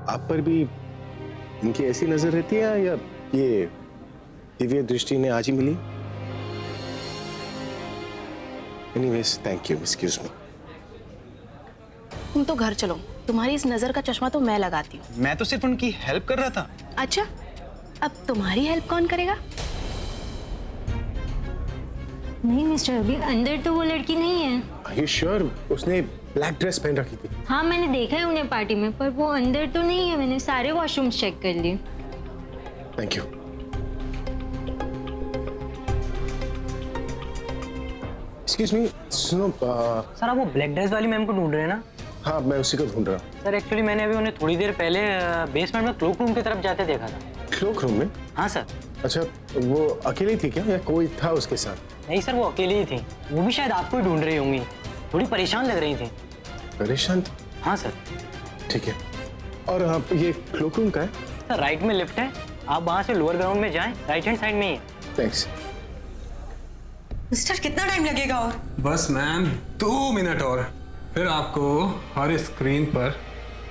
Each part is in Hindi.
आप पर भी इनकी ऐसी नजर रहती है या ये दिव्य दृष्टि ने आज ही मिली? Anyways thank you, excuse me. तुम तो घर चलो, तुम्हारी इस नजर का चश्मा तो मैं लगाती हूँ। मैं तो सिर्फ उनकी हेल्प कर रहा था। अच्छा, अब तुम्हारी हेल्प कौन करेगा? नहीं मिस्टर अभी, अंदर तो वो लड़की नहीं है। Are you sure? उसने ब्लैक ड्रेस पहन रखी थी। हाँ मैंने देखा है उन्हें पार्टी में, पर वो अंदर तो नहीं है। मैंने सारे वॉशरूम्स चेक कर लिए। Thank you. एक्सक्यूज मी, सुनो। सर आप वो ब्लैक ड्रेस वाली मैम को ढूंढ रहे हैं ना? हाँ, मैं उसी को ढूंढ रहा हूँ। सर एक्चुअली मैंने अभी उन्हें थोड़ी देर पहले बेसमेंट में क्लोक रूम की तरफ जाते देखा था। क्लोक रूम में? हाँ सर। अच्छा, वो अकेली थी क्या या कोई था उसके साथ? नहीं सर, वो अकेली ही थी। वो भी शायद आपको ही ढूंढ रही होंगी। थोड़ी परेशान लग रही थी। परेशान थी? हाँ सर। ठीक है। और आप ये क्लोक रूम का है? सर राइट में लिफ्ट है, आप वहाँ से लोअर ग्राउंड में जाएं, राइट हैंड साइड में ही है। थैंक्स। मिस्टर कितना टाइम लगेगा? और बस मैम 2 मिनट और फिर आपको हर स्क्रीन पर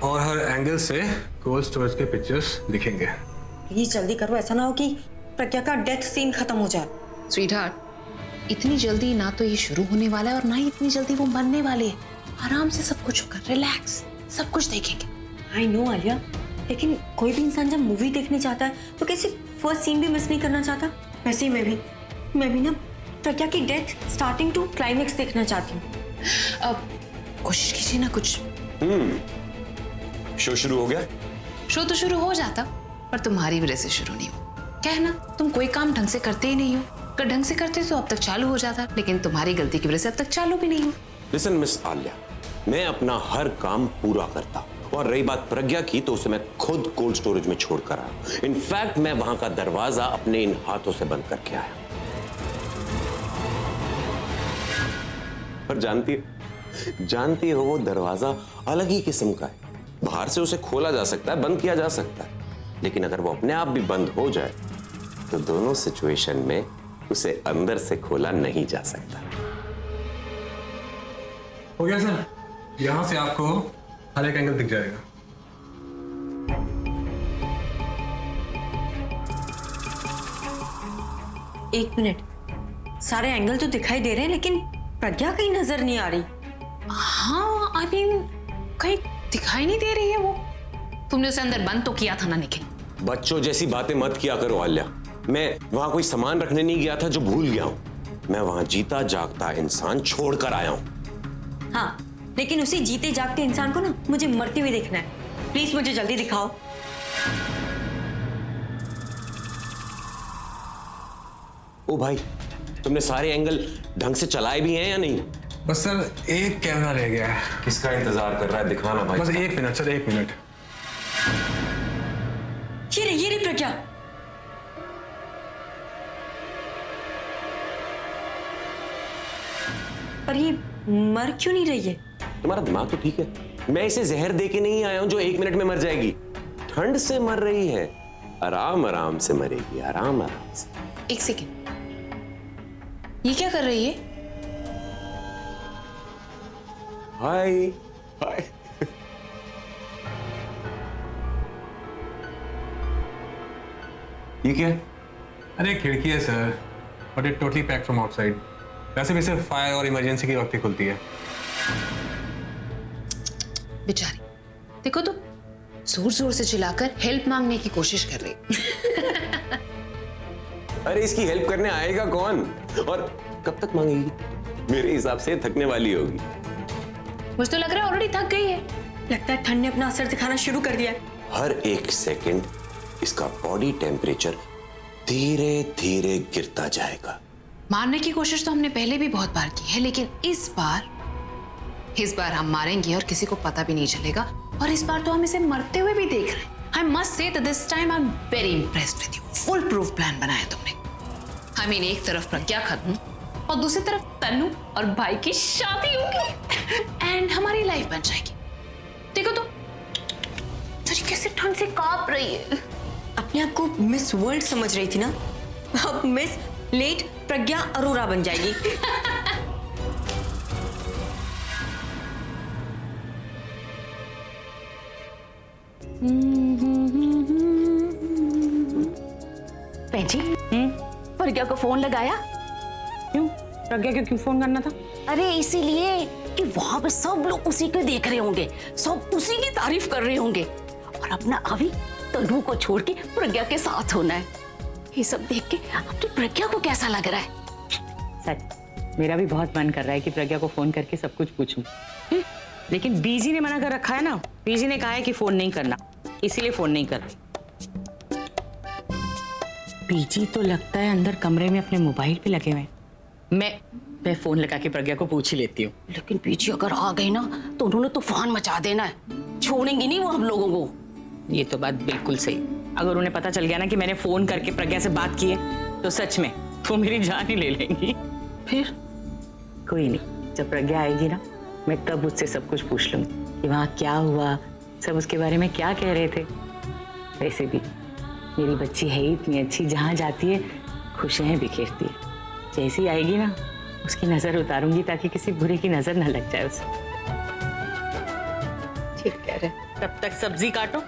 और हर एंगल से कोल्ड स्टोरेज के पिक्चर्स दिखेंगे। प्लीज जल्दी करो, ऐसा ना हो कि प्रज्ञा का डेथ सीन खत्म हो जाए। स्वीटहार्ट, इतनी जल्दी ना तो ये शुरू होने वाला है और ना ही इतनी जल्दी वो मरने वाले है। आराम से सब कुछ कर, रिलैक्स, सब कुछ देखेंगे। आई नो आलिया, लेकिन कोई भी इंसान जब मूवी देखने जाता है तो कैसे फर्स्ट सीन भी मिस नहीं करना चाहता। वैसे ही मैं भी ना प्रज्ञा की डेथ स्टार्टिंग टू क्लाइमेक्स देखना चाहती हूँ। अब कोशिश कीजिए ना कुछ। शो शुरू हो गया? शो तो शुरू हो जाता, पर तुम्हारी वजह से शुरू नहीं हो। क्या है ना, तुम कोई काम ढंग से करते ही नहीं हो। अगर ढंग से करते तो अब तक चालू हो जाता, लेकिन तुम्हारी गलती की वजह से अब तक चालू भी नहीं हो। लिसन मिस आलिया, मैं अपना हर काम पूरा करता हूं। और रही बात प्रज्ञा की, तो उसे मैं खुद कोल्ड स्टोरेज में छोड़कर आया। इनफैक्ट मैं वहां का दरवाजा अपने इन हाथों से बंद करके आया। पर जानती हो वो दरवाजा अलग ही किस्म का है। बाहर से उसे खोला जा सकता है, बंद किया जा सकता है, लेकिन अगर वो अपने आप भी बंद हो जाए तो दोनों सिचुएशन में उसे अंदर से खोला नहीं जा सकता। हो गया सर, यहाँ से आपको हर एक एंगल दिख जाएगा। एक मिनट, सारे एंगल तो दिखाई दे रहे हैं लेकिन प्रज्ञा कहीं नजर नहीं आ रही। हाँ, आई मीन कहीं दिखाई नहीं दे रही है वो। तुमने उसे अंदर बंद तो किया था ना निखिल। बच्चों जैसी बातें मत किया करो आल्या। मैं वहां कोई सामान रखने नहीं गया था जो भूल गया हूं। मैं वहां जीता जागता इंसान छोड़कर आया हूं। हाँ, लेकिन उसी जीते जागते इंसान को ना मुझे मरते हुए देखना है। प्लीज मुझे जल्दी दिखाओ। ओ भाई, तुमने सारे एंगल ढंग से चलाए भी हैं या नहीं? बस सर एक कैमरा रह गया है। किसका इंतजार कर रहा है, दिखाना भाई। बस 1 मिनट सर, 1 मिनट। ये रे प्रज्ञा। पर ये मर क्यों नहीं रही है? तुम्हारा दिमाग तो ठीक है। मैं इसे जहर दे के नहीं आया हूं जो 1 मिनट में मर जाएगी। ठंड से मर रही है, आराम आराम से मरेगी, आराम आराम से। एक सेकेंड, ये क्या कर रही है? हाय हाय। ये क्या है? अरे एक खिड़की है sir, but it totally packed from outside. वैसे भी सिर्फ फायर और इमरजेंसी के वक्त ही खुलती है। बेचारी, देखो तो जोर जोर से चिल्लाकर हेल्प मांगने की कोशिश कर रही। अरे इसकी हेल्प करने आएगा कौन और कब तक मांगेगी? मेरे हिसाब से थकने वाली होगी। मुझे तो लग रहा है ऑलरेडी थक गई है। लगता है ठंड ने अपना असर दिखाना शुरू कर दिया है। हर 1 सेकंड इसका बॉडी टेम्परेचर धीरे धीरे गिरता जाएगा। मारने की कोशिश तो हमने पहले भी बहुत बार की है, लेकिन इस बार हम मारेंगे और किसी को पता भी नहीं चलेगा। और इस बार तो हम इसे मरते हुए भी देख रहे हैं। I must say that this time I'm very impressed with you. Full proof plan बनाया तुमने। I mean, एक तरफ प्रज्ञा खत्म और दूसरी तरफ तन्नू और भाई की शादी होगी एंड हमारी लाइफ बन जाएगी। देखो तो कैसे ठंड से कांप रही है। अपने आप को मिस वर्ल्ड समझ रही थी ना, अब मिस लेट प्रज्ञा अरोरा बन जाएगी। जी प्रज्ञा को फोन लगाया? क्यों? प्रज्ञा को क्यों फोन करना था? अरे इसीलिए कि वहां पे सब लोग उसी को देख रहे होंगे, सब उसी की तारीफ कर रहे होंगे, और अपना अभी तनु को छोड़ के प्रज्ञा के साथ होना है। ये सब देख के अपनी प्रज्ञा को कैसा लग रहा है? सच मेरा भी बहुत मन कर रहा है कि प्रज्ञा को फोन करके सब कुछ पूछूं, लेकिन बीजी ने मना कर रखा है ना। बीजी ने कहा है कि फोन नहीं करना, इसीलिए फोन नहीं कर रही। बीजी तो लगता है अंदर कमरे में अपने मोबाइल पे लगे हुए हैं। मैं फोन लगा के प्रज्ञा को पूछ ही लेती हूँ। लेकिन पीछे अगर आ गई ना तो उन्होंने तूफान मचा देना है, छोड़ेंगी नहीं वो हम लोगों को। ये तो बात बिल्कुल सही। अगर उन्हें पता चल गया ना कि मैंने फोन करके प्रज्ञा से बात की है तो सच में वो मेरी जान ही ले लेंगी। फिर कोई नहीं, जब प्रज्ञा आएगी ना मैं तब उससे सब कुछ पूछ लूंगी कि वहाँ क्या हुआ, सब उसके बारे में क्या कह रहे थे। वैसे भी मेरी बच्ची है ही इतनी अच्छी, जहाँ जाती है खुशियाँ बिखेरती है। जैसे ही आएगी ना उसकी नजर उतारूंगी ताकि किसी बुरे की नजर न लग जाए उसे। ठीक कह रहे। तब तक सब्जी काटो,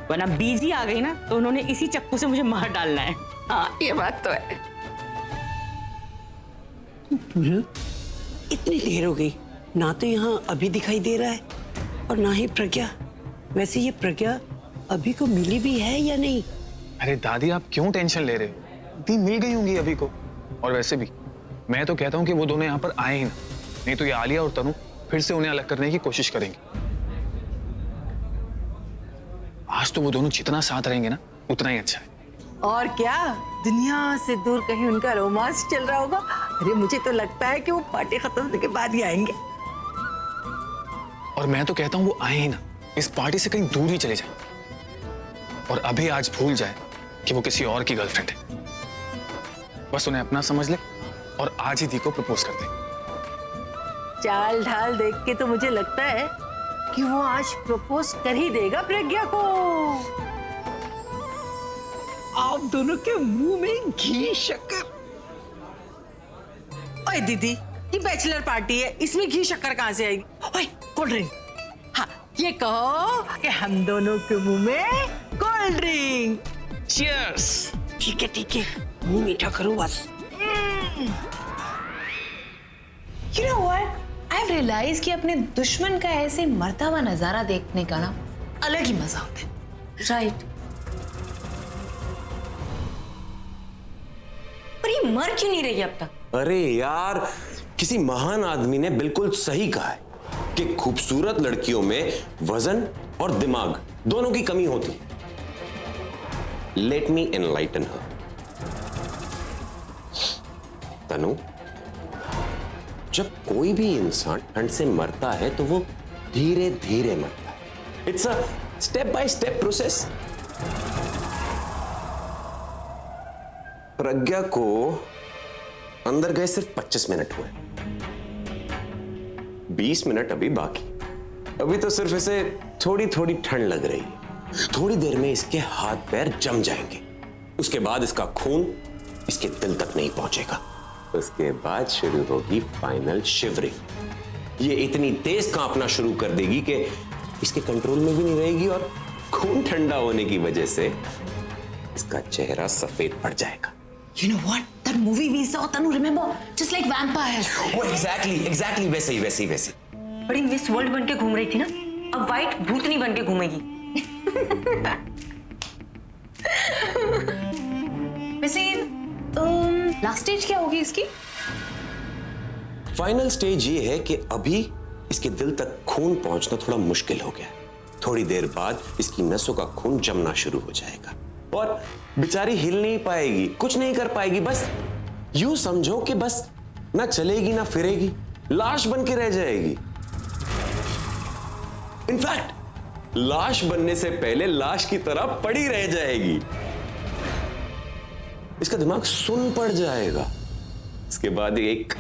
वरना बीजी आ गई ना तो उन्होंने इसी चक्कू से मुझे मार डालना है। हाँ ये बात तो है। इतनी देर हो गई, ना तो यहाँ अभी दिखाई दे रहा है और ना ही प्रज्ञा। वैसे ये प्रज्ञा अभी को मिली भी है या नहीं? अरे दादी आप क्यों टेंशन ले रहे हो? दी मिल गई होंगी अभी को। और वैसे भी मैं तो कहता हूँ कि वो दोनों यहाँ पर आए ही ना, नहीं तो ये आलिया और तनु फिर से उन्हें अलग करने की कोशिश करेंगे। आज तो वो दोनों जितना साथ रहेंगे ना उतना ही अच्छा है। और क्या दुनिया से दूर कहीं उनका रोमांस चल रहा होगा। अरे मुझे तो लगता है कि वो पार्टी खत्म होने के बाद ही आएंगे। और मैं तो कहता हूँ वो आए ही ना, इस पार्टी से कहीं दूर ही चले जाए और अभी आज भूल जाए कि वो किसी और की गर्लफ्रेंड है। बस उन्हें अपना समझ ले और आज ही दी को प्रपोज कर दे। चाल ढाल देख के तो मुझे लगता है कि वो आज प्रपोज कर ही देगा प्रज्ञा को। आप दोनों के मुंह में घी शक्कर। ओए दीदी, ये बैचलर पार्टी है, इसमें घी शक्कर कहाँ से आएगी? ओए कोल्ड ड्रिंक। हाँ ये कहो कि हम दोनों के मुंह में कोल्ड ड्रिंक। चीयर्स। ठीक है, मुंह मीठा करो बस। You know what? I've realized कि अपने दुश्मन का ऐसे मरता हुआ नजारा देखने का ना अलग ही मजा होता है। राइट। पर ये मर क्यों नहीं रही अब तक? अरे यार, किसी महान आदमी ने बिल्कुल सही कहा है कि खूबसूरत लड़कियों में वजन और दिमाग दोनों की कमी होती है। लेट मी एनलाइटन हर। तनु, जब कोई भी इंसान ठंड से मरता है तो वो धीरे धीरे मरता है। It's a step by step process. प्रज्ञा को अंदर गए सिर्फ 25 मिनट हुए, 20 मिनट अभी बाकी। अभी तो सिर्फ इसे थोड़ी थोड़ी ठंड लग रही है। थोड़ी देर में इसके हाथ पैर जम जाएंगे, उसके बाद इसका खून इसके दिल तक नहीं पहुंचेगा। उसके बाद शुरू होगी फाइनल शिवरिंग। ये इतनी तेज कांपना शुरू कर देगी कि इसके कंट्रोल में भी नहीं रहेगी और खून ठंडा होने की वजह से इसका चेहरा सफेद पड़ जाएगा। You know what? That movie we saw, Tanu, remember? Just like vampires. Oh, exactly वैसे ही। बड़ी मिस वर्ल्ड बन के घूम रही थी ना, अब वाइट भूतनी बन के घूमेगी। वैसे लास्ट स्टेज क्या होगी इसकी? फाइनल स्टेज ये है कि अभी इसके दिल तक खून पहुंचना थोड़ा मुश्किल हो गया। थोड़ी देर बाद इसकी नसों का खून जमना शुरू हो जाएगा और बेचारी हिल नहीं पाएगी, कुछ नहीं कर पाएगी। बस यूं समझो कि बस ना चलेगी ना फिरेगी, लाश बन के रह जाएगी। इनफैक्ट लाश बनने से पहले लाश की तरह पड़ी रह जाएगी। इसका दिमाग सुन पड़ जाएगा। इसके बाद एक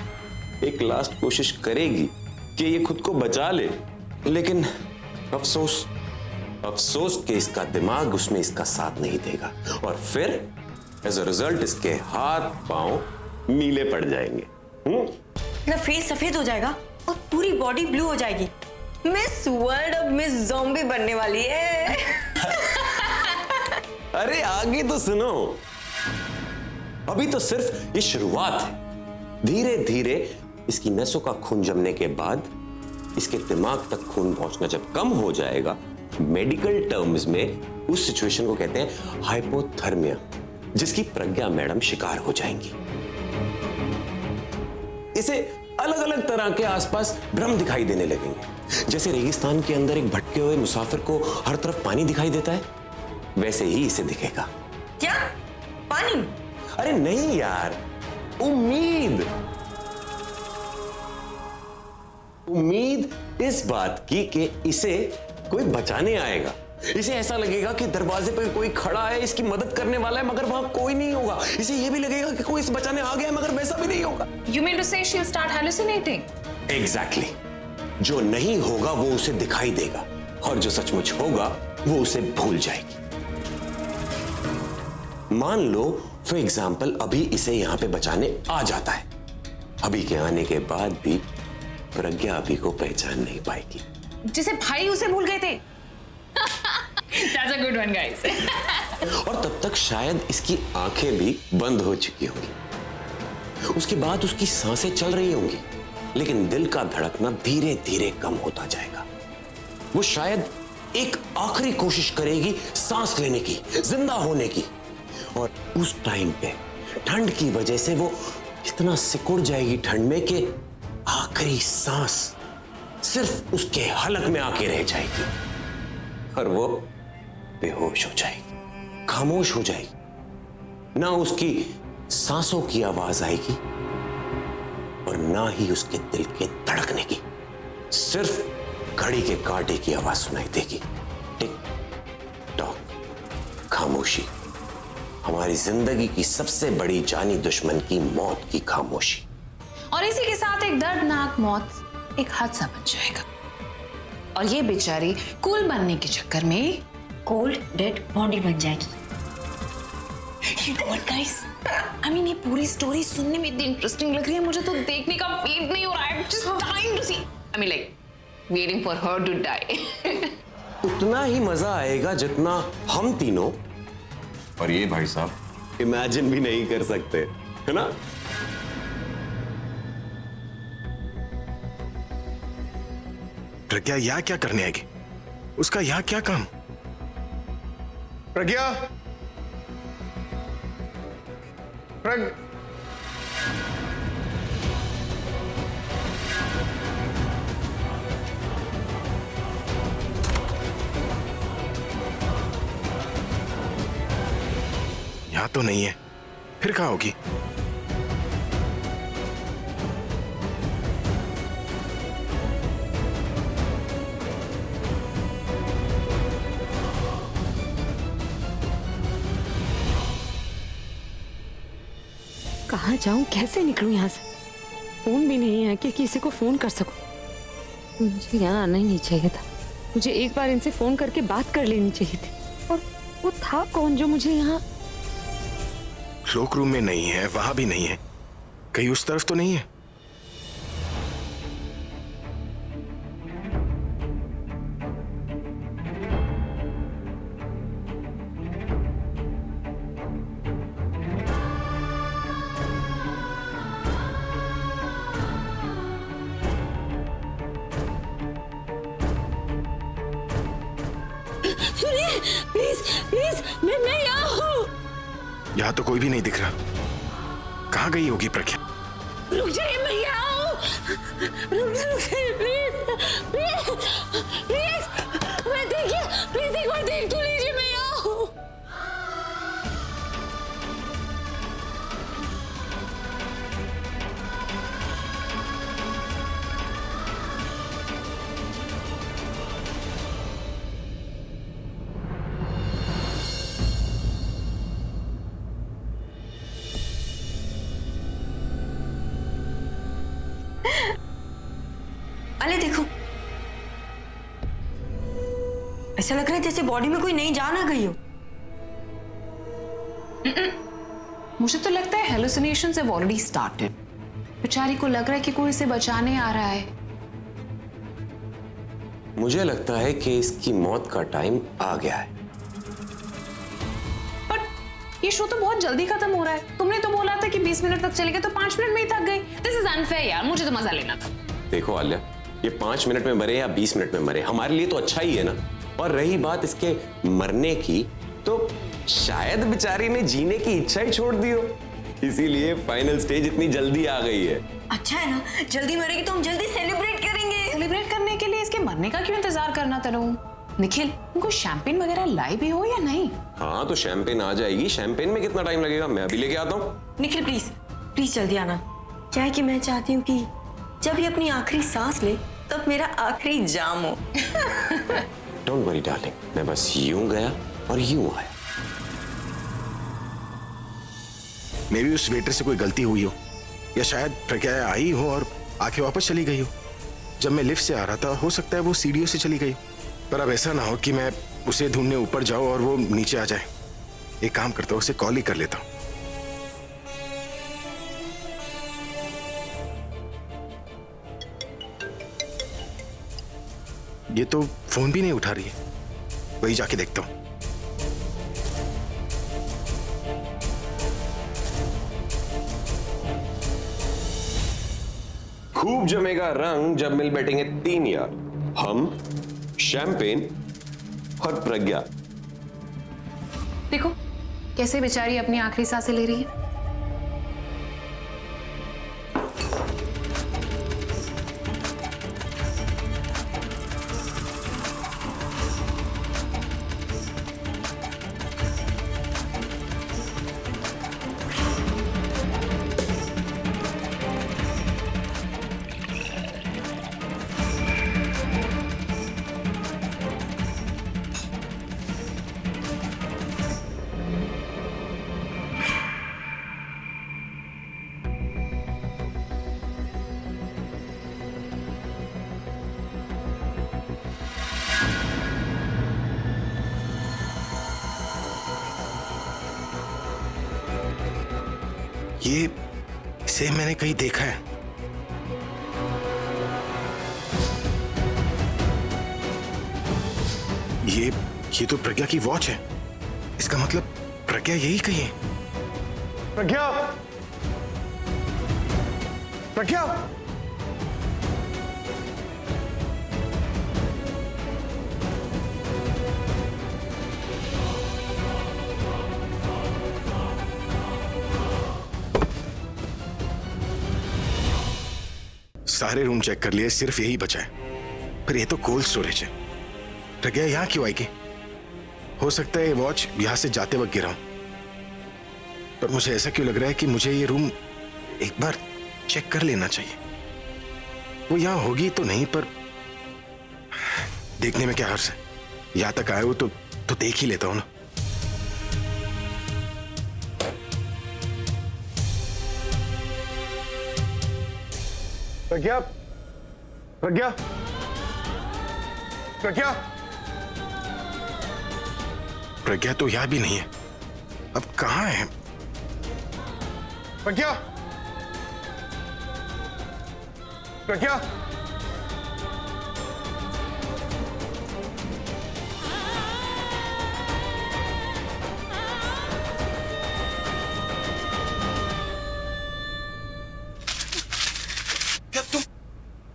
लास्ट कोशिश करेगी कि ये खुद को बचा ले, लेकिन अफसोस कि इसका दिमाग उसमें इसका साथ नहीं देगा और फिर एज अ रिजल्ट इसके हाथ पांव नीले पड़ जाएंगे। मतलब फेस सफेद हो जाएगा और पूरी बॉडी ब्लू हो जाएगी। मिस वर्ल्ड अब मिस ज़ॉम्बी बनने वाली है। अरे आगे तो सुनो, अभी तो सिर्फ ये शुरुआत है। धीरे धीरे इसकी नसों का खून जमने के बाद इसके दिमाग तक खून पहुंचना जब कम हो जाएगा, मेडिकल टर्म्स में उस सिचुएशन को कहते हैं हाइपोथर्मिया, जिसकी प्रज्ञा मैडम शिकार हो जाएंगी। इसे अलग अलग तरह के आसपास भ्रम दिखाई देने लगेंगे। जैसे रेगिस्तान के अंदर एक भटके हुए मुसाफिर को हर तरफ पानी दिखाई देता है, वैसे ही इसे दिखेगा। क्या? पानी? अरे नहीं यार, उम्मीद। उम्मीद इस बात की कि इसे कोई बचाने आएगा। इसे ऐसा लगेगा कि दरवाजे पर कोई खड़ा है, इसकी मदद करने वाला है, मगर वहां कोई नहीं होगा। इसे यह भी लगेगा कि कोई इसे बचाने आ गया है, मगर वैसा भी नहीं होगा। You mean to say she'll start hallucinating? Exactly. जो नहीं होगा वो उसे दिखाई देगा, और जो सचमुच होगा वो उसे भूल जाएगी। मान लो फॉर एग्जाम्पल अभी इसे यहां पे बचाने आ जाता है। अभी के आने के बाद भी प्रज्ञा अभी को पहचान नहीं पाएगी। जिसे भाई उसे भूल गए थे। That's a good one, guys. और तब तक शायद इसकी आंखें भी बंद हो चुकी होंगी। उसके बाद उसकी सांसें चल रही होंगी, लेकिन दिल का धड़कना धीरे धीरे कम होता जाएगा। वो शायद एक आखिरी कोशिश करेगी सांस लेने की, जिंदा होने की। और उस टाइम पे ठंड की वजह से वो इतना सिकुड़ जाएगी ठंड में कि आखिरी सांस सिर्फ उसके हलक में आके रह जाएगी, और वो बेहोश हो जाएगी, खामोश हो जाएगी। ना उसकी सांसों की आवाज आएगी और ना ही उसके दिल के धड़कने की, सिर्फ घड़ी के कांटे की आवाज सुनाई देगी। टिक टॉक, खामोशी। हमारी जिंदगी की सबसे बड़ी जानी दुश्मन की मौत की खामोशी। और इसी के साथ एक दर्दनाक मौत एक हादसा बन जाएगा, और ये बेचारी कूल बनने के चक्कर में कोल्ड डेड बॉडी बन जाएगी। You know what, guys? I mean, ये पूरी स्टोरी सुनने में इतनी इंटरेस्टिंग लग रही है, मुझे तो देखने का वेट नहीं हो रहा है। Just dying to see. I mean, like waiting for her to die. उतना ही मजा आएगा जितना हम तीनों, और ये भाई साहब, इमेजिन भी नहीं कर सकते, है ना? प्रज्ञा यहाँ क्या करने आएगी? उसका यहाँ क्या काम? प्रज्ञा, यहाँ तो नहीं है, फिर कहाँ होगी? कहाँ जाऊं, कैसे निकलूं यहाँ से? फोन भी नहीं है कि किसी को फोन कर सकूं। मुझे यहाँ आना ही नहीं चाहिए था। मुझे एक बार इनसे फोन करके बात कर लेनी चाहिए थी। और वो था कौन जो मुझे यहाँ? क्लोक रूम में नहीं है, वहां भी नहीं है, कहीं उस तरफ तो नहीं है। सुनिए, प्लीज प्लीज, मैं यहाँ हूँ। यहाँ तो कोई भी नहीं दिख रहा। कहाँ गई होगी प्रज्ञा? रुक जाइए, मैं यहाँ हूँ। रुक जाइए प्लीज प्लीज प्लीज। मैं देखिए, प्लीज एक बार देख तो लीजिए, मैं यहाँ हूँ। अरे देखो, ऐसा लग रहा है जैसे बॉडी में कोई नई जान आ गई हो। मुझे तो लगता है hallucinations have already started. बेचारी को लग रहा है कि कोई इसे बचाने आ रहा है। मुझे लगता है कि इसकी मौत का टाइम आ गया है। शो तो बहुत जल्दी खत्म हो रहा है। तुमने तो बोला था कि 20 मिनट तक चलेगा, तो 5 मिनट में ही थक गई। दिस इज अनफेयर यार, मुझे तो मजा लेना था। देखो आलिया, ये 5 मिनट में मरे या 20 मिनट में मरे, हमारे लिए तो अच्छा ही है ना। और रही बात इसके मरने की, तो शायद बेचारी ने जीने की इच्छा ही छोड़ दी हो, इसीलिए फाइनल स्टेज इतनी जल्दी आ गई है। अच्छा है ना, जल्दी मरेगी तो हम जल्दी सेलिब्रेट करेंगे। सेलिब्रेट करने के लिए इसके मरने का क्यों इंतजार करना तनु? निखिल, उनको शैंपेन वगैरह लाई भी हो या नहीं? हाँ तो शैंपेन आ जाएगी। शैंपेन में कितना टाइम लगेगा, मैं अभी लेके आता हूँ। निखिल प्लीज प्लीज जल्दी आना। क्या है कि मैं चाहती हूँ कि जब ये अपनी आखिरी सांस ले तब मेरा आखिरी जाम हो। डोंट वरी डार्लिंग, मैं बस यूं गया और यूं आया। मे भी उस वेटर से कोई गलती हुई हो, या शायद प्रज्ञा आई हो और आके वापस चली गई हो। जब मैं लिफ्ट से आ रहा था, हो सकता है वो सीढ़ियों से चली गई। पर अब ऐसा ना हो कि मैं उसे ढूंढने ऊपर जाऊं और वो नीचे आ जाए। एक काम करता हूं, उसे कॉल ही कर लेता हूं। ये तो फोन भी नहीं उठा रही है, वही जाके देखता हूं। खूब जमेगा रंग जब मिल बैठेंगे 3 यार, हम, शैंपेन और प्रज्ञा। देखो कैसे बेचारी अपनी आखिरी सांसें ले रही है। ये इसे मैंने कहीं देखा है। ये तो प्रज्ञा की वॉच है। इसका मतलब प्रज्ञा यही कहीं है। प्रज्ञा, प्रज्ञा, सारे रूम चेक कर लिए, सिर्फ यही बचा है। पर ये तो कोल्ड स्टोरेज है। प्रज्ञा यहां क्यों आएगी? हो सकता है ये वॉच यहां से जाते वक्त गिरा हूं। पर मुझे ऐसा क्यों लग रहा है कि मुझे ये रूम एक बार चेक कर लेना चाहिए। वो यहां होगी तो नहीं, पर देखने में क्या हर्ज है। यहां तक आए हो तो देख ही लेता हूं ना। प्रज्ञा, प्रज्ञा, प्रज्ञा, प्रज्ञा तो यहां भी नहीं है। अब कहां है प्रज्ञा? प्रज्ञा,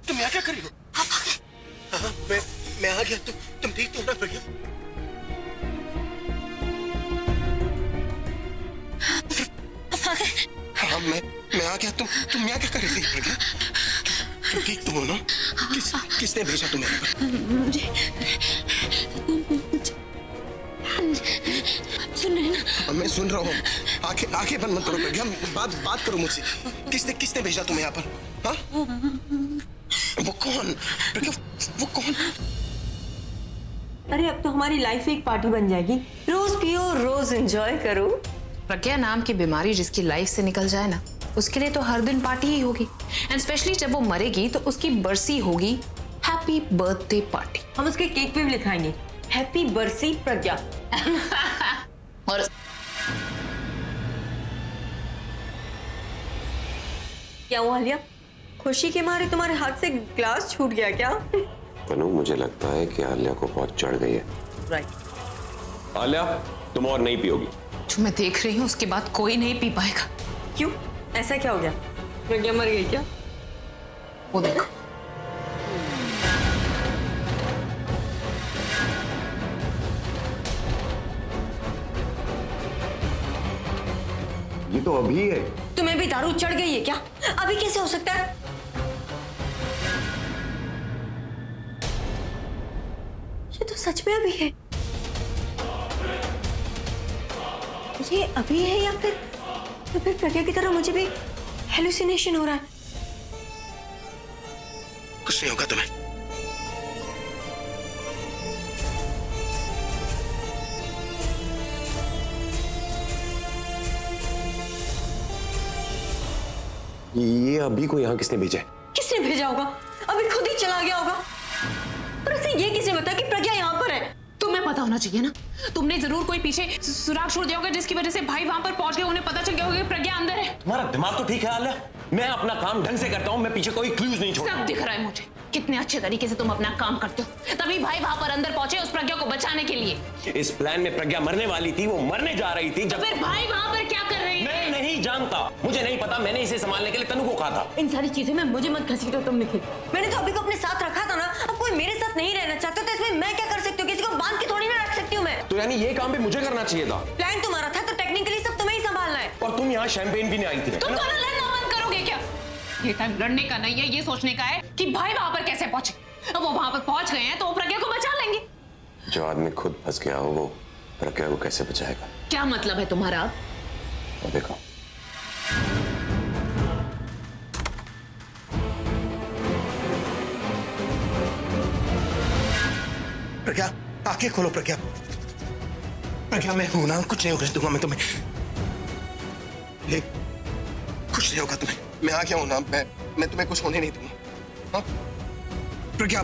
तुम यहाँ क्या कर रही हो? हाँ, मैं आ गया। तुम ठीक तो हो ना प्रज्ञा? हाँ, मैं आ गया। तुम यहाँ क्या कर रही थी प्रज्ञा? तुम ठीक तो हो ना? किसने भेजा तुम्हें? सुन रहे ना? मैं सुन रहा हूँ। आंखें बंद मत करो प्रज्ञा, बात करो मुझसे। किसने भेजा तुम्हें यहाँ पर? हाँ? वो कौन? प्रज्ञा, वो कौन? अरे अब तो हमारी लाइफ एक पार्टी बन जाएगी। रोज पियो, रोज एंजॉय करो। प्रज्ञा नाम की बीमारी जिसकी लाइफ से निकल जाए ना, उसके लिए तो हर दिन पार्टी ही होगी। एंड स्पेशली जब वो मरेगी तो उसकी बरसी होगी हैप्पी बर्थडे पार्टी। हम उसके केक पे भी लिखाएंगे हैप्पी बरसी प्रज्ञा। और क्या हुआ आलिया? खुशी के मारे तुम्हारे हाथ से ग्लास छूट गया क्या? तनु, मुझे लगता है कि आलिया को बहुत चढ़ गई है। राइट। आलिया, तुम और नहीं पियोगी। जो मैं देख रही हूँ उसके बाद कोई नहीं पी पाएगा। क्यों? ऐसा क्या हो गया? प्रज्ञा मर गई क्या? वो देखो। ये तो अभी है। तुम्हें भी दारू चढ़ गई है क्या? अभी कैसे हो सकता है? ये तो सच में अभी है। ये अभी है या फिर प्रज्ञा की तरह मुझे भी हेलुसिनेशन हो रहा है? कुछ नहीं होगा तुम्हें। ये अभी को यहाँ किसने भेजा है? किसने भेजा होगा? अभी खुद ही चला गया होगा। पर उसे ये किसने बताया कि प्रज्ञा यहाँ पर है? तुम्हें पता होना चाहिए ना। तुमने जरूर कोई पीछे सुराग छोड़ दिया होगा जिसकी वजह से भाई वहां पर पहुंच गए, उन्हें पता चल गया होगा कि प्रज्ञा अंदर है। तुम्हारा दिमाग तो ठीक है आलिया। मैं अपना काम ढंग से करता हूँ, मैं पीछे कोई क्लूज नहीं छोड़ता। सब दिख रहा है मुझे कितने अच्छे तरीके से तुम अपना काम करते हो। तभी भाई वहां पर अंदर पहुंचे उस प्रज्ञा को बचाने के लिए। इस प्लान में प्रज्ञा मरने वाली थी, वो मरने जा रही थी जब। फिर भाई वहां पर क्या कर रही है? मैं नहीं जानता, मुझे नहीं पता। मैंने इसे संभालने के लिए तनु को कहा था। इन सारी चीजों में मुझे मत घसीटो तुम निखिल। मैंने तो अभी को अपने साथ रखा था ना। अब कोई मेरे साथ नहीं रहना चाहता तो इसमें मैं क्या कर सकती हूँ? किसी को बांध के थोड़ी ना रख सकती हूँ मैं। तो यानी ये काम भी मुझे करना चाहिए था। प्लान तुम्हारा था तो टेक्निकली सब तुम्हें ही संभालना है। और तुम यहाँ शैंपेन भी नहीं आई थी। तुम दोनों लड़ना बंद करोगे क्या? ये टाइम लड़ने का नहीं है, ये सोचने का है कि भाई वहां पर कैसे पहुंचे। अब वो वहां पर पहुंच गए हैं तो वो प्रज्ञा को बचा लेंगे। जो आदमी खुद फंस गया हो वो प्रज्ञा को कैसे बचाएगा? क्या मतलब है तुम्हारा? अब देखो, प्रज्ञा आंखें खोलो। प्रज्ञा प्रज्ञा मैं हूं ना, कुछ नहीं होने दूंगा मैं तुम्हें। ले, कुछ नहीं होगा तुम्हें। मैं आ गया हूं ना। मैं तुम्हें कुछ होने नहीं दूंगा। हाँ प्रज्ञा।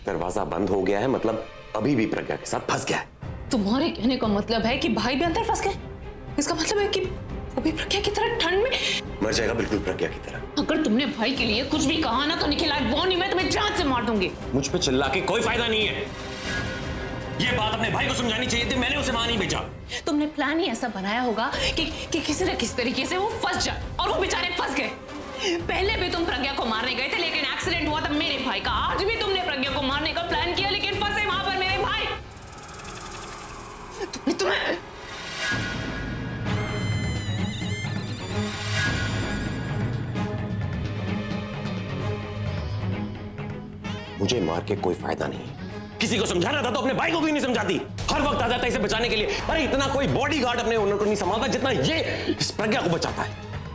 दरवाजा बंद हो गया है, मतलब अभी भी प्रज्ञा के साथ फंस गया है। तुम्हारे कहने का मतलब है कि भाई भी अंदर फंस गए? इसका मतलब है कि वो भी प्रज्ञा की तरह ठंड में मर जाएगा, बिल्कुल प्रज्ञा की तरह। अगर तुमने भाई के लिए कुछ भी कहा ना तो निखिल वो नहीं, मैं तुम्हें जान से मार दूंगी। मुझ पे चिल्ला के कोई फायदा नहीं है। ये बात अपने भाई को समझानी चाहिए थी, मैंने उसे वहां नहीं भेजा। तुमने प्लान ही ऐसा बनाया होगा कि किसी न किसी तरीके से वो फंस जाए, और वो बेचारे फंस गए। पहले भी तुम प्रज्ञा को मारने गए थे लेकिन एक्सीडेंट हुआ था मेरे भाई का। आज भी तुमने प्रज्ञा को मारने का प्लान किया लेकिन फंसे वहां पर मेरे भाई। तुम्हें मुझे मार के कोई फायदा नहीं है। किसी को समझाना था तो अपने भाई को क्यों नहीं समझाती? हर वक्त आ जाता है इसे बचाने के लिए। अरे इतना कोई बॉडीगार्ड अपने ओनर को नहीं संभालता जितना ये इस प्रज्ञा को बचाता है।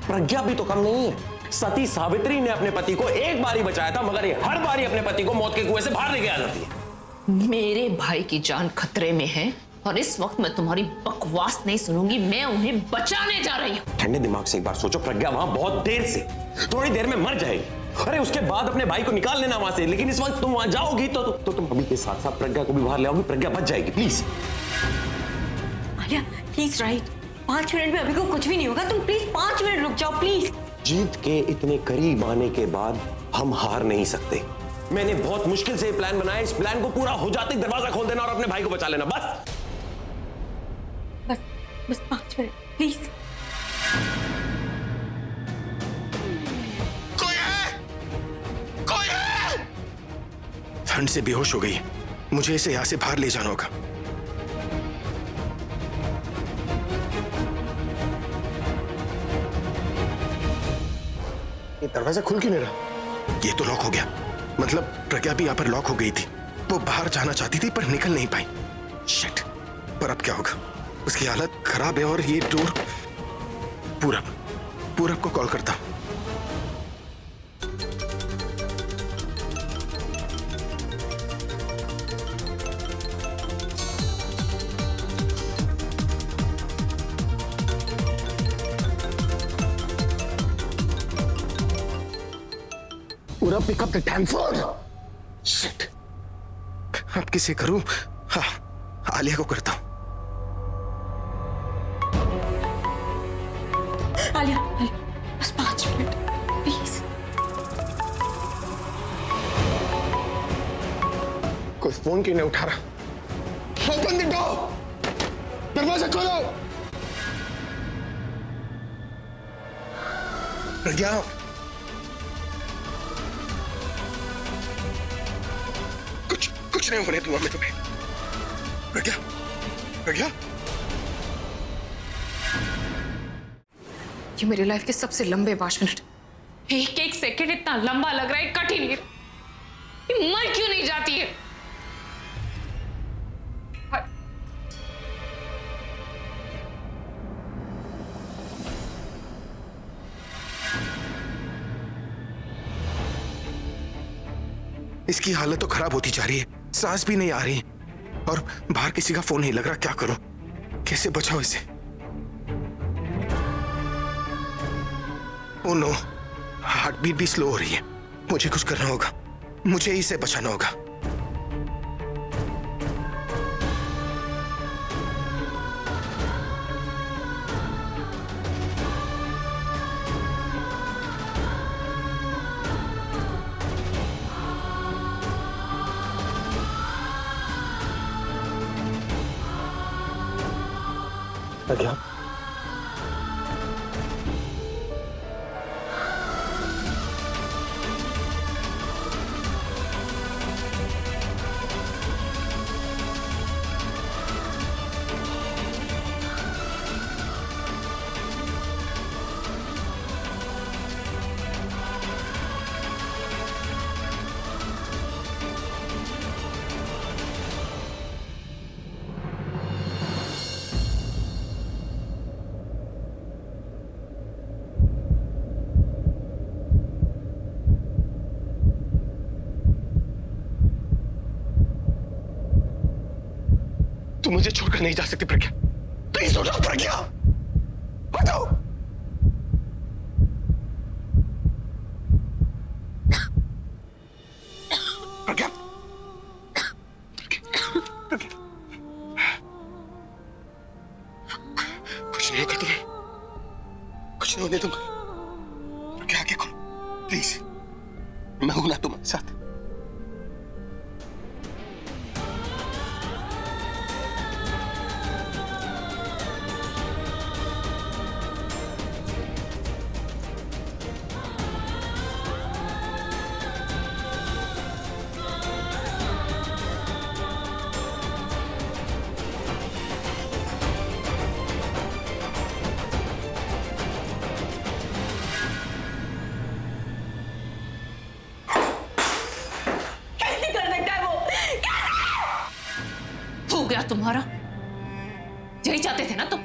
प्रज्ञा भी तो कम नहीं है। सती सावित्री ने अपने पति को एक बार ही बचाया था, मगर ये हर बार ही अपने पति को मौत के कुएं से बाहर लेके आ जाती है। मेरे भाई की जान खतरे में है और इस वक्त मैं तुम्हारी बकवास नहीं सुनूंगी। मैं उन्हें बचाने जा रही हूँ। ठंडे दिमाग से एक बार सोचो, प्रज्ञा वहां बहुत देर से, थोड़ी देर में मर जाएगी। अरे उसके बाद अपने भाई को निकाल लेना वहां से, लेकिन इस वक्त तुम वहां जाओगी तो तुम अभी के साथ साथ प्रज्ञा को भी बाहर ले आओगी। प्रज्ञा बच जाएगी। Please Alia, please right. 5 minute में अभी को कुछ भी नहीं होगा। तुम प्लीज 5 मिनट रुक जाओ प्लीज। जीत के इतने करीब आने के बाद हम हार नहीं सकते। मैंने बहुत मुश्किल से प्लान बनाया। इस प्लान को पूरा हो जाते दरवाजा खोल देना और अपने भाई को बचा लेना। बस बस 5 मिनट प्लीज। कोई है? कोई है? ठंड से बेहोश हो गई है। मुझे इसे यहां से बाहर ले जाना होगा। ये दरवाजा खुल क्यों नहीं रहा? ये तो लॉक हो गया। मतलब प्रज्ञा भी यहां पर लॉक हो गई थी। वो बाहर जाना चाहती थी पर निकल नहीं पाई। शिट। पर अब क्या होगा? उसकी हालत खराब है और ये डोर। पूरब को कॉल करता। पूरा pick up the dam phone. Shit. अब किसे करूं? हाँ, आलिया को करता हूं। फोन क्यों नहीं उठा रहा? ओपन द डोर, दरवाजा खोलो। प्रज्ञा, कुछ नहीं होने दूंगा मैं तुम्हें। प्रज्ञा, प्रज्ञा, ये मेरी लाइफ के सबसे लंबे 5 मिनट। एक एक सेकंड इतना लंबा लग रहा है, कट ही नहीं रहा। ये मर क्यों नहीं जाती है? इसकी हालत तो खराब होती जा रही है, सांस भी नहीं आ रही और बाहर किसी का फोन नहीं लग रहा। क्या करूं? कैसे बचाओ इसे? ओह नो, हार्ट बीट भी स्लो हो रही है। मुझे कुछ करना होगा, मुझे इसे बचाना होगा। प्रज्ञा, तुम मुझे छोड़कर नहीं जा सकती प्रज्ञा। प्लीज उठो प्रज्ञा, उठो। प्रज्ञा, कुछ नहीं होगा तुम्हें, कुछ नहीं होने दूंगा। प्रज्ञा आगे खोलो प्लीज, मैं हूं ना तुम्हारे साथ। गया तुम्हारा? यही चाहते थे ना तुम?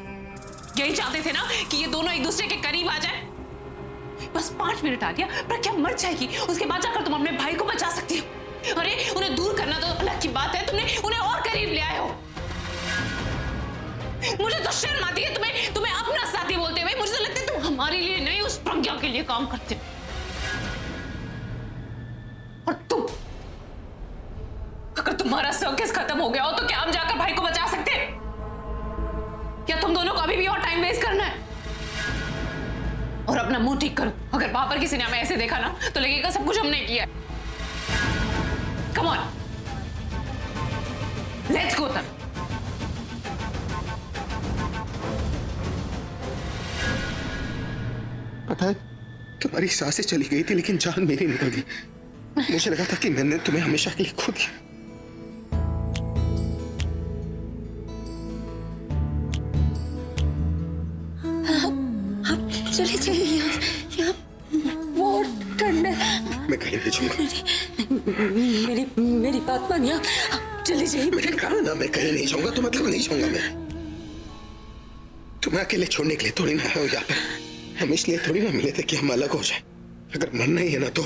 यही चाहते थे ना कि ये दोनों एक दूसरे के करीब आ जाए? बस 5 मिनट आ गया, प्रज्ञा मर जाएगी, उसके बाद जाकर तुम अपने भाई को बचा सकती हो। अरे उन्हें दूर करना तो अलग की बात है, तुमने उन्हें और करीब ले आए हो। मुझे तो शर्म आती है तुम्हें अपना साथी बोलते हुए। मुझे तो लगता है तुम हमारे लिए नहीं, उस प्रज्ञा के लिए काम करते हो। और तुम, अगर तुम्हारा सर्कस खत्म हो गया हो तो क्या हम जाकर भाई को बचा सकते हैं? क्या तुम दोनों को अभी भी और टाइम वेस्ट करना है? और अपना मुंह ठीक करो। अगर बाबर किसी ने हमें ऐसे देखा ना तो लगेगा सब कुछ हमने किया है। कम ऑन, लेट्स गो तब। पता है, तुम्हारी सांसें चली गई थी लेकिन जान मेरी निकल गई। मुझे लगा था कि मैंने तुम्हें हमेशा के लिए खो दिया। आप चले जाइए, यहाँ बहुत ठंड है। मैं कहीं नहीं जाऊंगा। मेरी बात मानिए, आप चले जाइए। मैंने कहा ना मैं कहीं नहीं जाऊंगा, तो मतलब नहीं जाऊंगा मैं। तुम्हें अकेले छोड़ने के लिए थोड़ी ना हो यहाँ पर। हम इसलिए थोड़ी ना मिले थे कि हम अलग हो जाए। अगर मरना ही है ना तो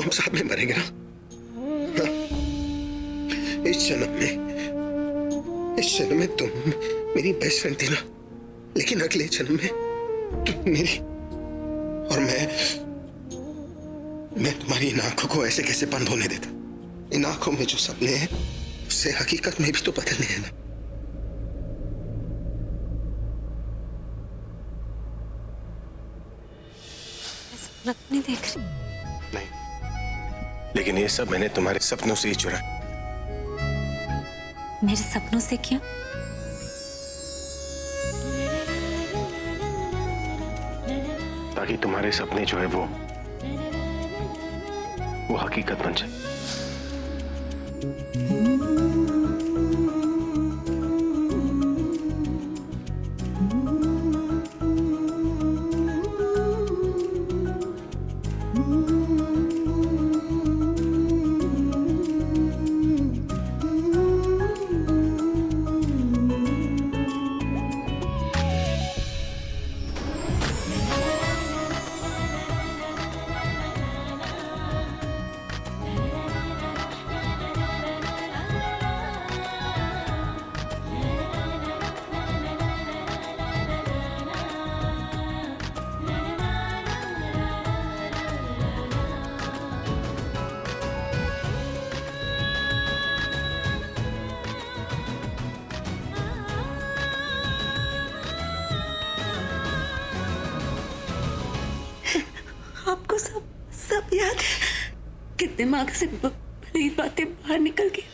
हम साथ में मरेंगे ना। हाँ? इस जन्म में तुम मेरी बेस्ट फ्रेंड थी ना, लेकिन अगले जन्म में तुम मेरी, और मैं तुम्हारी इन आंखों को ऐसे कैसे बंद होने देता? इन आंखों में जो सपने हैं उससे हकीकत में भी तो बदलने हैं ना। सपने देख रही? नहीं, लेकिन ये सब मैंने तुम्हारे सपनों से ही चुरा। मेरे सपनों से क्या? ताकि तुम्हारे सपने जो है वो हकीकत बन जाए। आपको सब याद है कि दिमाग से बड़ी बातें बाहर निकल गई।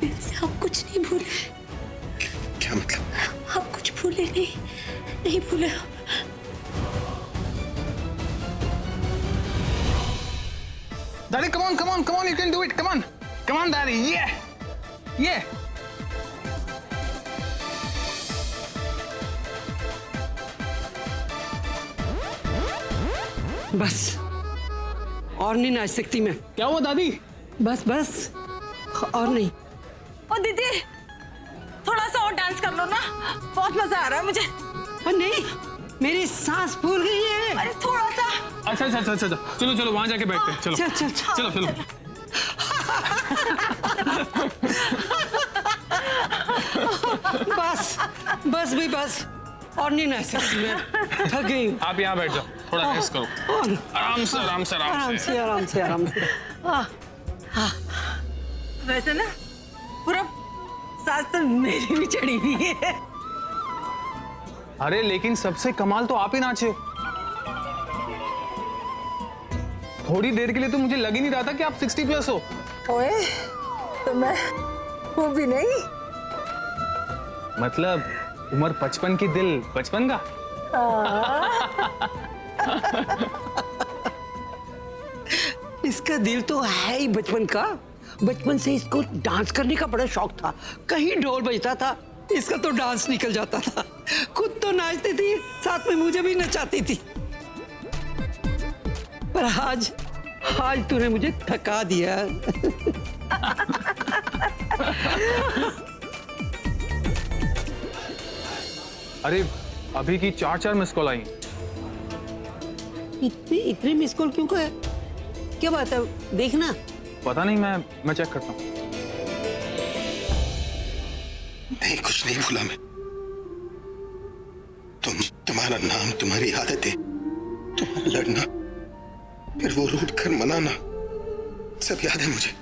दिल से आप कुछ नहीं भूले। क्या मतलब? आप कुछ भूले नहीं भूले आप। Daddy, come on, you can do it. Come on, Daddy, yeah. बस और नहीं नाच सकती मैं। क्या हुआ दादी? बस और नहीं। ओ दीदी, थोड़ा सा और डांस कर लो ना, बहुत मजा आ रहा है मुझे। और नहीं, मेरी सांस फूल गई है। अरे थोड़ा सा। अच्छा, चलो वहां जाके बैठते हैं। चलो। बस और नहीं नाच सकती मैं, थक गई हूँ। आप यहाँ बैठ जाओ, थोड़ा रेस्ट करो। आराम से। वैसे ना पूरा सांस तो मेरी भी चढ़ी हुई है। अरे लेकिन सबसे कमाल तो आप ही नाचे हो। थोड़ी देर के लिए तो मुझे लग ही नहीं रहा था कि आप 60+ हो। ओए, तो मैं वो भी नहीं। मतलब उम्र 55 की, दिल 55 का। इसका दिल तो है ही बचपन का। बचपन से इसको डांस करने का बड़ा शौक था। कहीं ढोल बजता था, इसका तो डांस निकल जाता था। खुद तो नाचती थी, साथ में मुझे भी नचाती थी। पर आज तूने मुझे थका दिया। अरे अभी की 4 मिस कॉल आई। इतने मिस कॉल क्यों है? क्या बात है, देखना। पता नहीं, मैं चेक करता हूँ। नहीं, कुछ नहीं भूला मैं। तुम्हारा नाम, तुम्हारी आदतें, तुम्हारा लड़ना, फिर वो रूठ कर मनाना, सब याद है मुझे।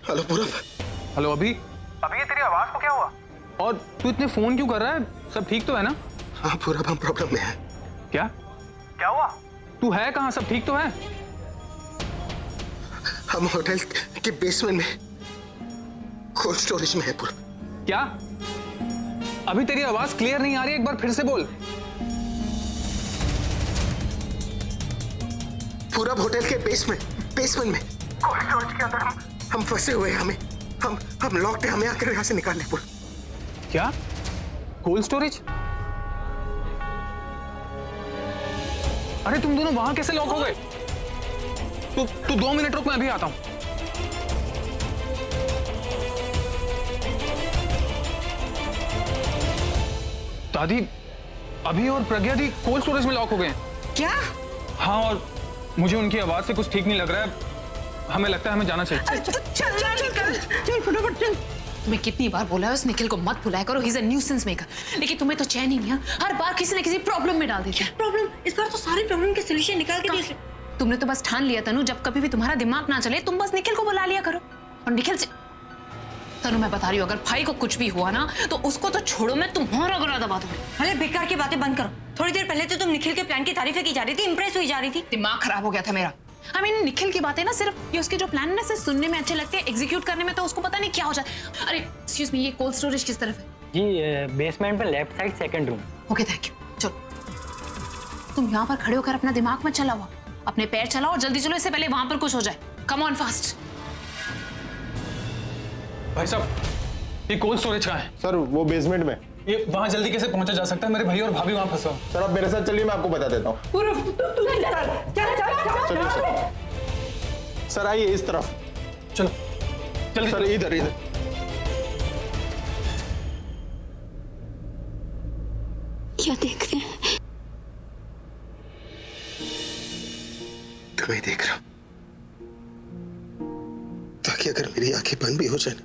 हेलो पूरब। हेलो अभी ये तेरी आवाज को क्या हुआ? और तू इतने फोन क्यों कर रहा है? सब ठीक तो है ना? हाँ पूरब, हम प्रॉब्लम में हैं। क्या हुआ? तू है कहाँ? सब ठीक तो है? हम होटल के बेसमेंट में कोल्ड स्टोरेज में है पूरब। क्या? अभी तेरी आवाज क्लियर नहीं आ रही, एक बार फिर से बोल। पूरब, होटल के बेसमेंट में कोल्ड स्टोरेज के अंदर हम फंसे हुए हैं। हम लॉक्ड हैं, हमें आकर यहाँ से निकालने पूरब। क्या? Cold storage? अरे तुम दोनों वहां कैसे लॉक हो गए? तू 2 मिनट रुक, मैं अभी आता हूं। दादी, अभी और प्रज्ञा दी कोल्ड स्टोरेज में लॉक हो गए हैं। क्या? हाँ, और मुझे उनकी आवाज से कुछ ठीक नहीं लग रहा है। हमें लगता है हमें जाना चाहिए। चल फटाफट चल। तुम्हें कितनी बार बोला है उस निखिल को मत बुलाया करो, he is a nuisance maker, लेकिन तुम्हें तो चैन ही नहीं है, हर बार किसी न किसी प्रॉब्लम में डाल देते हैं। प्रॉब्लम? इस बार तो सारे प्रॉब्लम के सॉल्यूशन निकाल के दिए। तुमने तो बस ठान लिया तनु, जब कभी भी तुम्हारा दिमाग ना चले तुम बस निखिल को बुला लिया करो। और निखिल से तनु मैं बता रही हूँ, अगर भाई को कुछ भी हुआ ना तो उसको तो छोड़ो, मैं तुम्हारा गला दबा दूंगी। अरे बेकार की बातें बंद करो। थोड़ी देर पहले तो तुम निखिल के प्लान की तारीफें की जा रही थी, इंप्रेस हुई जा रही थी। दिमाग खराब हो गया था मेरा। I mean, निखिल की बातें ना सिर्फ ये उसके जो प्लान है ना सिर्फ सुनने में अच्छे लगते हैं, एग्जीक्यूट करने में तो उसको पता नहीं क्या हो जाए। अरे एक्सक्यूज मी, ये कोल्ड स्टोरेज किस तरफ है? जी बेसमेंट पे left side second room. Okay thank you. चलो तुम यहाँ पर खड़े होकर अपना दिमाग मत चलाओ, अपने पैर चलाओ और जल्दी चलो, इससे पहले वहां पर कुछ हो जाए। Come on fast. भाई साहब ये कोल्ड स्टोरेज कहाँ है? सर वो बेसमेंट में। ये वहाँ जल्दी कैसे पहुंचा जा सकता है? मेरे भाई और भाभी वहाँ फंसा। सर आप मेरे साथ चलिए, मैं आपको बता देता हूँ। चलिए सर आइए इस तरफ। चलो जल्दी सर इधर इधर। क्या देख रहे हैं? तुम्हें देख रहा हूं, ताकि अगर मेरी आंखें बंद भी हो जाए ना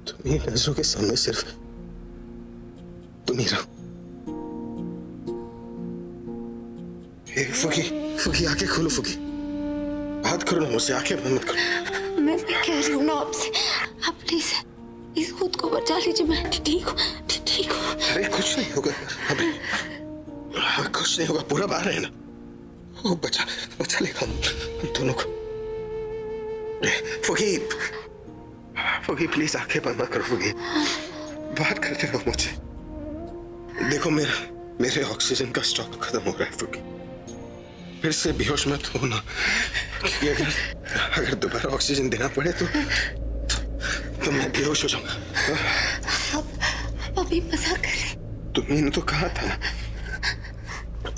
तो मेरी नजरों के सामने सिर्फ तुम ही रहो। फुकी फुकी आंखें खोलो, फुकी बात करो ना मुझसे, आंखें बंद मत करो। मैं कह रही हूँ ना आपसे, आप प्लीज खुद को बचा लीजिए। मैं ठीक हूँ। अरे कुछ नहीं होगा अभी, कुछ नहीं होगा, पूरा बाहर है ना, वो बचा लेगा हम दोनों को। फुकी प्लीज आंखें बंद मत करो, फुकी बात करते रहो मुझसे। देखो मेरे ऑक्सीजन का स्टॉक खत्म हो रहा है फुकी, फिर से बेहोश मत हो ना, कि अगर दोबारा ऑक्सीजन देना पड़े तो मैं बेहोश हो जाऊंगा। आप अभी मजाक कर रहे? तुमने तो कहा था ना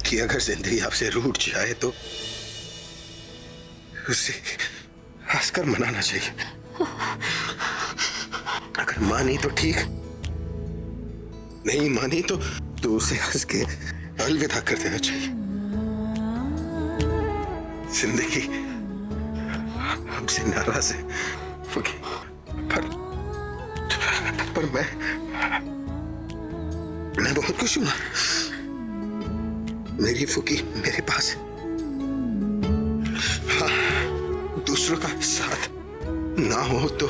कि अगर जिंदगी आपसे रूठ जाए तो उसे हंसकर मनाना चाहिए। अगर मानी तो ठीक, नहीं मानी तो उसे हंस के अलविदा कर देना चाहिए। जिंदगी हमसे नाराज है फुकी, पर मैं बहुत खुश हूं ना, मेरी फुकी मेरे पास है। हाँ, दूसरों का साथ ना हो तो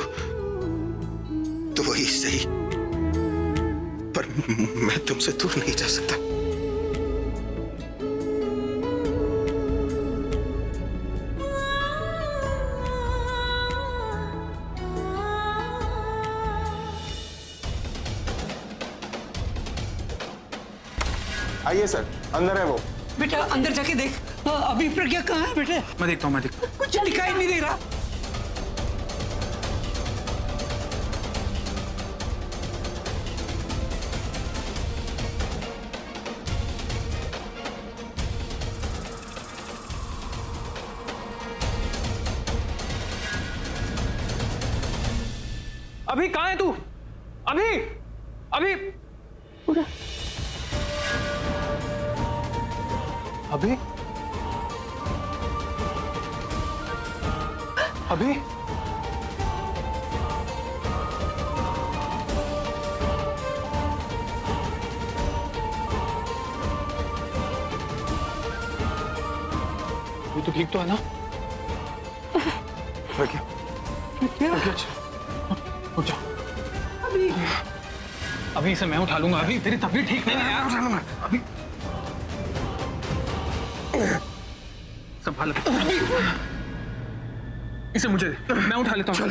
वही सही, पर मैं तुमसे दूर नहीं जा सकता। आइए सर, अंदर है वो। बेटा अंदर जाके देख। अभी प्रज्ञा कहाँ है बेटे? मैं देखता हूँ। कुछ दिखाई नहीं दे रहा। अभी कहाँ है तू? अभी अभी पूरा अभी अभी ये तो ठीक तो है ना? क्या? उठ जा। अभी इसे मैं उठा लूंगा। अभी तेरी तबीयत ठीक नहीं है यार, उठा लूंगा अभी। संभाल इसे, मुझे दे, मैं उठा लेता हूँ।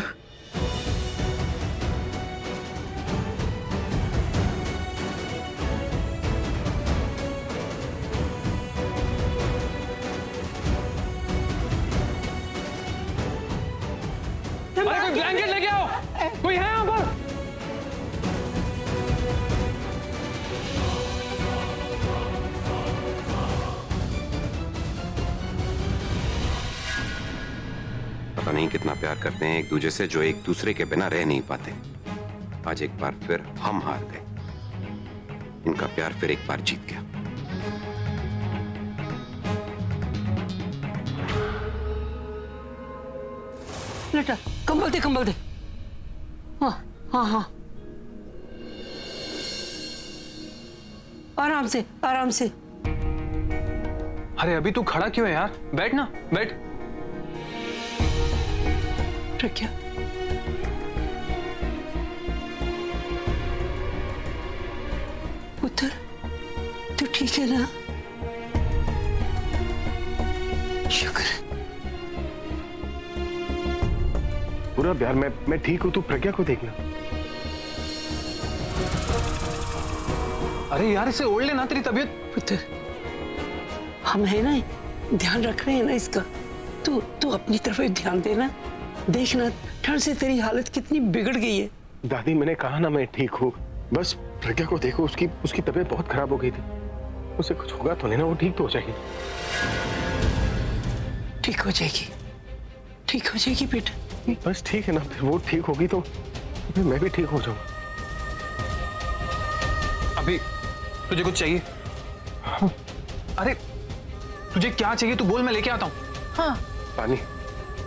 अरे कोई ब्लैंकेट लेके आओ, कोई है यहाँ पर? पता नहीं कितना प्यार करते हैं एक दूसरे से, जो एक दूसरे के बिना रह नहीं पाते। आज एक बार फिर हम हार गए, इनका प्यार फिर एक बार जीत गया। लेटा, कंबल दे, कंबल दे। हाँ हाँ हाँ, आराम से, आराम से। अरे अभी तू खड़ा क्यों है यार? बैठ ना, बैठ। प्रज्ञा, पुत्र, तू ठीक है ना? शुक्र। पूरा यार, मैं ठीक हूँ, तू प्रज्ञा को देखना। अरे यार इसे ओढ़ लेना, तेरी तबीयत। पुत्र, हम है ना, ध्यान रख रहे हैं ना इसका। तू अपनी तरफ ध्यान देना, देखना ठंड से तेरी हालत कितनी बिगड़ गई है। दादी मैंने कहा ना मैं ठीक हूँ, बस प्रज्ञा को देखो, उसकी तबीयत बहुत खराब हो गई थी। उसे कुछ होगा तो नहीं ना, वो ठीक तो हो जाएगी। ठीक हो जाएगी, ठीक हो जाएगी बेटा। बस ठीक है ना, फिर वो ठीक होगी तो फिर मैं भी ठीक हो जाऊंगा। अभी तुझे कुछ चाहिए? हाँ। अरे तुझे क्या चाहिए तू बोल, मैं लेके आता हूँ। हाँ पानी,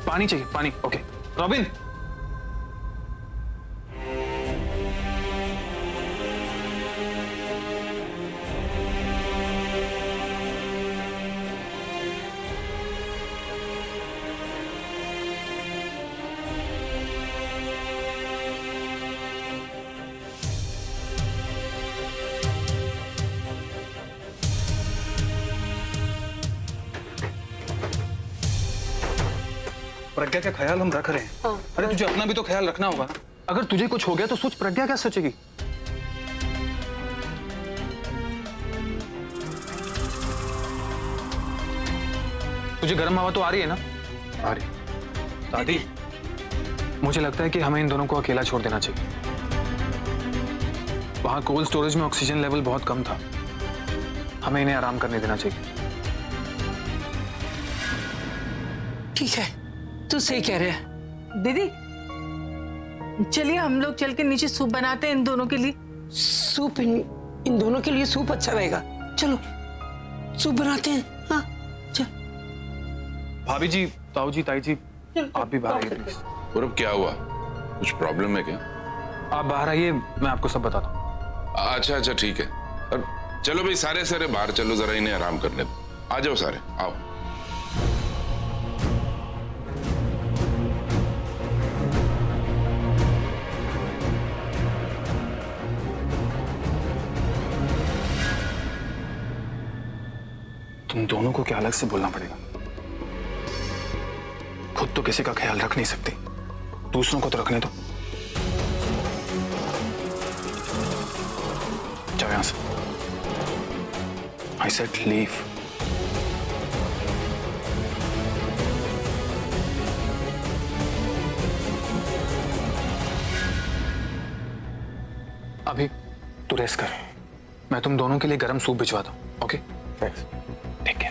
पानी चाहिए? पानी, ओके। रॉबिन, प्रज्ञा का ख्याल हम रख रहे हैं। हाँ, अरे तुझे अपना भी तो ख्याल रखना होगा। अगर तुझे कुछ हो गया तो सोच प्रज्ञा क्या सोचेगी। तुझे गर्म हवा तो आ रही है ना? आ रही। दादी, मुझे लगता है कि हमें इन दोनों को अकेला छोड़ देना चाहिए। वहां कोल्ड स्टोरेज में ऑक्सीजन लेवल बहुत कम था, हमें इन्हें आराम करने देना चाहिए। ठीक है, तू सही कह रहे हैं। दीदी चलिए हम लोग चल के नीचे सूप बनाते हैं इन दोनों के लिए। सूप इन दोनों के लिए सूप अच्छा रहेगा। चलो सूप बनाते हैं। हाँ चल। भाभी जी, ताऊ जी, ताई जी, आप भी बाहर आइए प्लीज। पूरब क्या हुआ, कुछ प्रॉब्लम है क्या? आप बाहर आइए, मैं आपको सब बताता हूँ। अच्छा अच्छा ठीक है। अब चलो भाई, सारे बाहर चलो, जरा इन्हें आराम करने दो। आ जाओ सारे, आओ। तुम दोनों को क्या अलग से बोलना पड़ेगा? खुद तो किसी का ख्याल रख नहीं सकती, दूसरों को तो रखने दो। जाओ यहां से। I said leave. अभी तू रेस्ट कर, मैं तुम दोनों के लिए गर्म सूप भिजवाता हूं। ओके? थैंक्स। ठीक है।